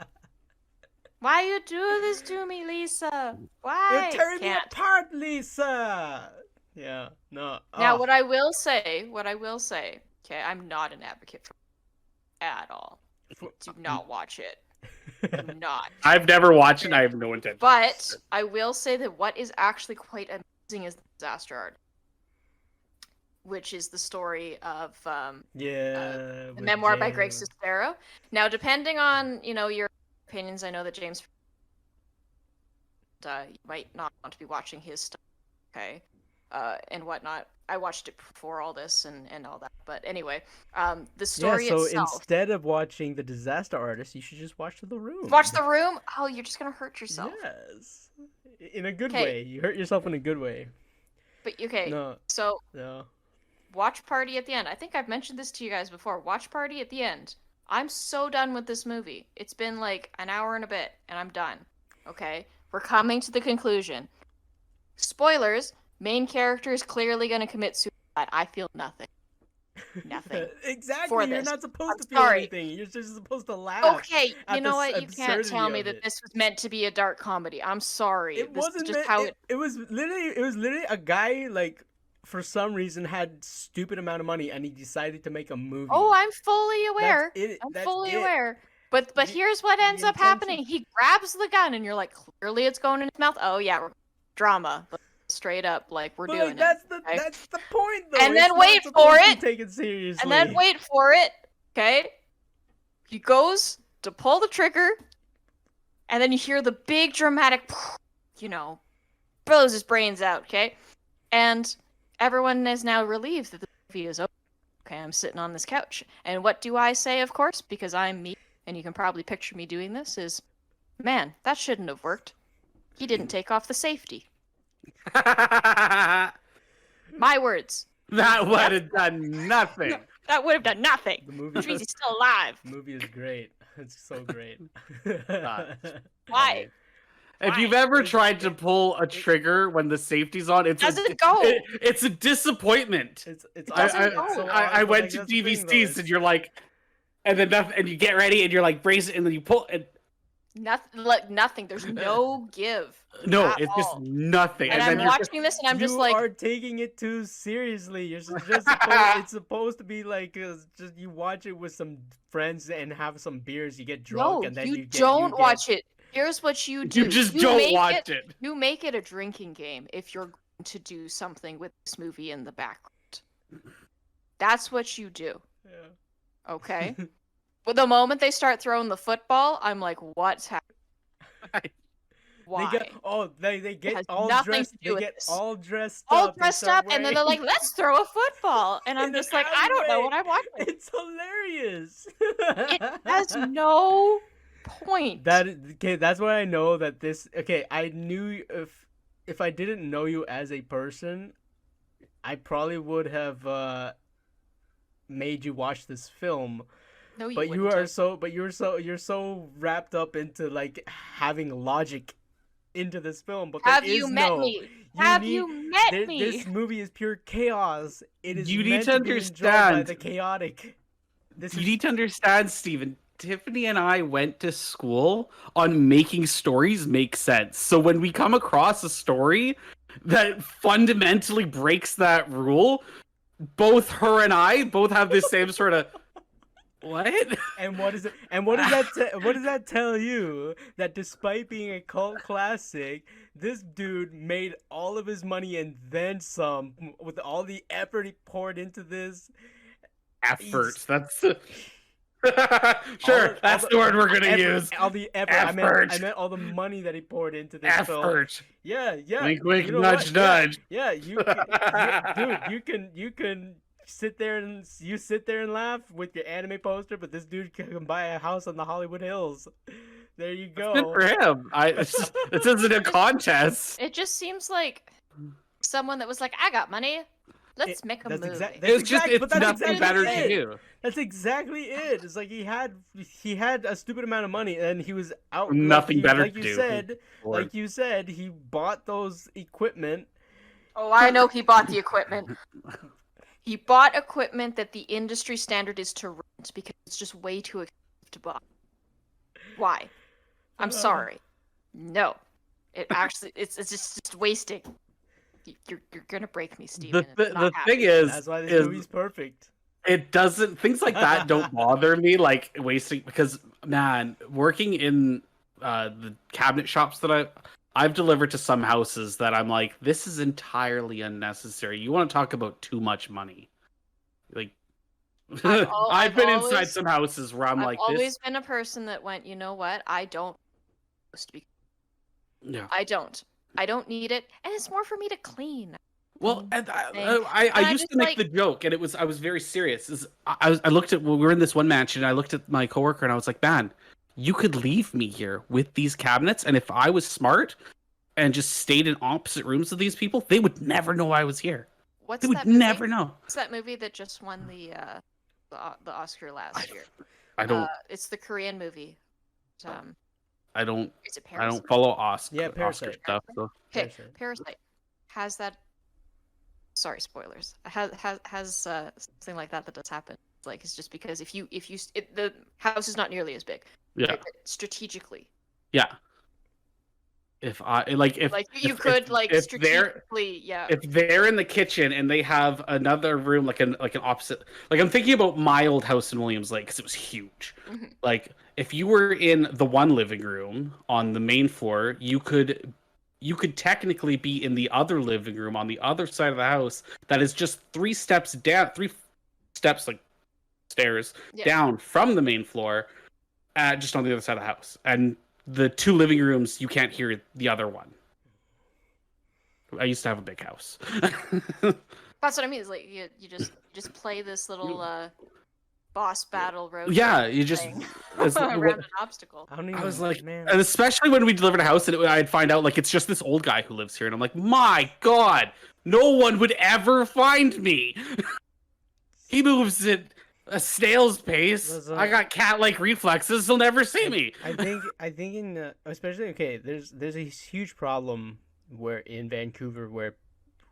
Why you do this to me, Lisa? Why? You're tearing me Can't. apart, Lisa. Yeah. No. Now, Oh. what I will say, okay, I'm not an advocate for at all. Do not watch it. Do not. I've never watched it. And I have no intention. But I will say that what is actually quite amazing is the Disaster Art, which is the story of Yeah. the with memoir by Greg Jane. Sestero. Now, depending on your opinions, I know that James, you might not want to be watching his stuff, okay, and whatnot. I watched it before all this and all that, but anyway, the story Yeah, so itself. instead of watching The Disaster Artist, you should just watch The Room. Watch The Room. Oh, you're just gonna hurt yourself. Yes. In a good 'Kay. way. You hurt yourself in a good way. But okay, No. so No. watch party at the end. I think I've mentioned this to you guys before. Watch party at the end. I'm so done with this movie. It's been like an hour and a bit, and I'm done. Okay, we're coming to the conclusion. Spoilers: main character is clearly going to commit suicide. I feel nothing. Nothing. Exactly. For You're this. not supposed I'm to feel sorry. anything. You're just supposed to laugh. Okay, you at know the what? You can't tell absurdity me of that it. this was meant to be a dark comedy. I'm sorry. It This is wasn't just meant. how It was literally a guy like for some reason had stupid amount of money and he decided to make a movie. Oh, I'm fully aware. I'm That's fully it. aware. But The- here's what the ends up intention- happening. He grabs the gun and you're like, clearly it's going in his mouth. Oh yeah, drama. Straight up, like we're But doing like that's it. that's the point though. And It's then not wait supposed for to be it. taken seriously. And then wait for it. Okay? He goes to pull the trigger, and then you hear the big dramatic, blows his brains out, okay? And everyone is now relieved that the movie is over. Okay, I'm sitting on this couch. And what do I say, of course, because I'm me, and you can probably picture me doing this, is, man, that shouldn't have worked. He didn't take off the safety. That My words. would have done nothing. That would have done nothing. The movie, Which means he's still alive. the movie is great. It's so great. Why? If Why? you've ever tried to pull a trigger when the safety's on, Doesn't go. It's a disappointment. It's doesn't awesome. go. It's so I awesome, went like, to that's the thing, though, DVCs it's- and you're like, and then and you get ready and you're like brace it and then you pull and Nothing. Like nothing. There's no give. no, At it's just all. nothing. And then I'm you're watching this, and I'm just you like, are taking it too seriously. You're just it's supposed to be like just you watch it with some friends and have some beers. You get drunk no, and then you get, don't watch it. Here's what you do. you just don't make watch it. You make it a drinking game if you're going to do something with this movie in the background. That's what you do. Yeah. Okay. But the moment they start throwing the football, I'm like, what's happening? Why? They get has all nothing dressed. to do They with get this. all dressed All up. dressed up, and then they're like, let's throw a football. And I'm In just an like, I don't know alleyway. what I'm watching. It's hilarious. It has no point. Okay, that's why I know that this. Okay, I knew if I didn't know you as a person, I probably would have made you watch this film. No, you But you wouldn't are have. so. But you're so wrapped up into like having logic into this film. But Have there you is met no. me? Have need- you met There- me? This movie is pure chaos. It is You need meant to be enjoyed by understand. the chaotic. This You is need to understand, Steven. Tiffany and I went to school on making stories make sense. So when we come across a story that fundamentally breaks that rule, both her and I both have the same sort of what? and what is it? And what does that? What does that tell you? That despite being a cult classic, this dude made all of his money and then some with all the effort he poured into this. Effort. He's- That's sure. That's the word we're gonna effort, use. All the effort. I Effort. meant all the money that he poured into this film. Effort. Yeah, yeah. Wink, wink, you know nudge, what? Yeah, nudge. Yeah, dude, you can sit there and laugh with your anime poster, but this dude can buy a house on the Hollywood Hills. There you go. Good for him. This isn't a contest. It just seems like someone that was like, I got money. Let's make a that's movie. exact- It's just exact- but it's that's nothing exactly better it. to do. That's exactly it. It's like he had a stupid amount of money and he was out. Nothing better like to you do. said. Like you said, he bought those equipment. Oh, I know he bought the equipment. He bought equipment that the industry standard is to rent because it's just way too expensive to buy. Why? I'm sorry. No. It actually it's just wasting. You're gonna break me, Steven. The thing is, That's why this is movie's perfect. it doesn't things like that don't bother me like wasting because man, working in the cabinet shops that I've delivered to some houses that I'm like, this is entirely unnecessary. You want to talk about too much money? Like I've been inside always- some houses where I'm I've like always this. been a person that went, you know what? I don't. Yeah. I don't need it, and it's more for me to clean. Well, and thing. I I'm used just to make like- the joke, and I was very serious. I looked at we were in this one mansion, and I looked at my coworker, and I was like, man, you could leave me here with these cabinets, and if I was smart and just stayed in opposite rooms of these people, they would never know I was here. What's They would that movie? never know. What's that movie that just won the Oscar last year? I don't. It's the Korean movie. I don't Is it I Parasite? don't follow Oscar, Yeah, Oscar Parasite. stuff. So Okay, Parasite. Parasite has that. Sorry, spoilers. Has something like that does happen. Like it's just because the house is not nearly as big. yeah, Right? But strategically, yeah. If I like if like you if, could if, like if they're strategically, yeah. if they're in the kitchen and they have another room like an opposite, like I'm thinking about my old house in Williams Lake because it was huge. Mhm. Like if you were in the one living room on the main floor, you could technically be in the other living room on the other side of the house that is just 3 steps down, 3 steps like stairs Yeah. down from the main floor, just on the other side of the house. And the 2 living rooms, you can't hear the other one. I used to have a big house. That's what I mean. Is like you just play this little boss battle road. Yeah, you just thing what- around an obstacle. I don't even. I was like, man. and especially when we delivered a house, and I'd find out like it's just this old guy who lives here, and I'm like, my god, no one would ever find me. He moves at a snail's pace. There's I got cat-like reflexes. He'll never see me. I think in especially okay, there's a huge problem where in Vancouver where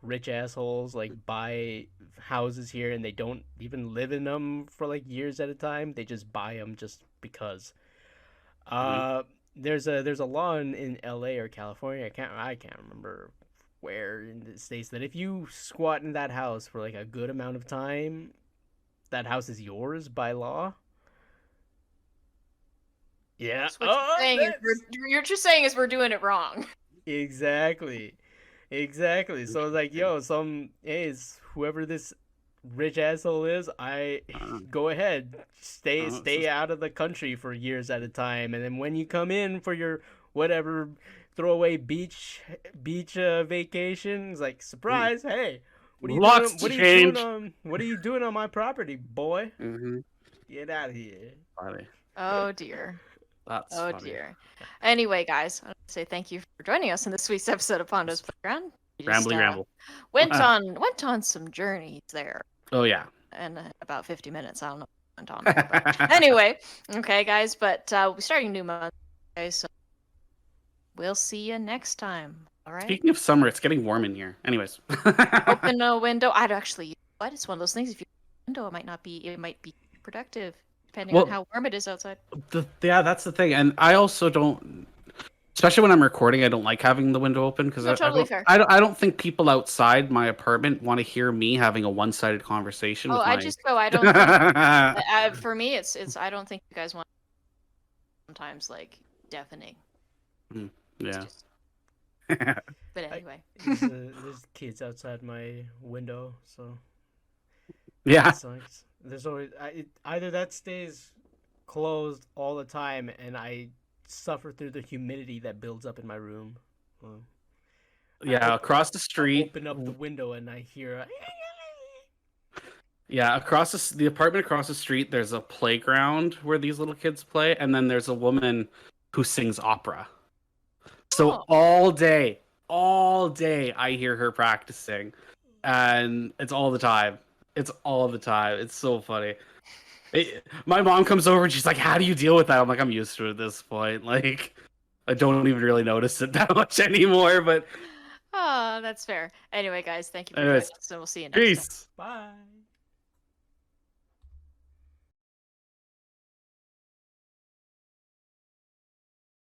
rich assholes like buy houses here and they don't even live in them for like years at a time. They just buy them just because. There's a law in LA or California. I can't remember where in the states that if you squat in that house for like a good amount of time, that house is yours by law. Yeah. So what you're saying is you're just saying is we're doing it wrong. Exactly. Exactly. So it's like, yo, it's whoever this rich asshole is, I go ahead, stay out of the country for years at a time, and then when you come in for your whatever throwaway beach vacation, it's like surprise, hey, what are you Lots doing? to What are you change. doing on? What are you doing on my property, boy? Mm-hmm. Get out of here. Funny. Oh dear. That's Oh funny. dear. Anyway, guys, I want to say thank you for joining us in this week's episode of Pondo's Playground. We just, Ramble. went on some journeys there, Oh yeah. and about 50 minutes. I don't know what went on there, but anyway, okay, guys. But we'll be starting a new month, okay, so we'll see you next time. All right. Speaking of summer, it's getting warm in here. Anyways. Open a window. I'd actually. But it's one of those things. If you open a window, it might be productive depending on Well, how warm it is outside. Yeah, that's the thing, and I also don't, especially when I'm recording, I don't like having the window open because No, totally fair. I don't think people outside my apartment want to hear me having a one-sided conversation. Oh, with I my... just go. I don't. Think, for me, it's. I don't think you guys want. Sometimes like deafening. It's Yeah. just- but anyway. There's kids outside my window, so Yeah. it sucks. There's always either that stays closed all the time, and I suffer through the humidity that builds up in my room. Well, Yeah, across the I street. open up the window and I hear. Yeah, across the apartment across the street, there's a playground where these little kids play, and then there's a woman who sings opera. So Oh. all day, I hear her practicing, and it's all the time. It's all the time. It's so funny. My mom comes over and she's like, "How do you deal with that?" I'm like, "I'm used to it at this point. Like, I don't even really notice it that much anymore." But Oh, that's fair. Anyway, guys, thank you for joining anyways, us, and we'll see you next time. peace. Bye.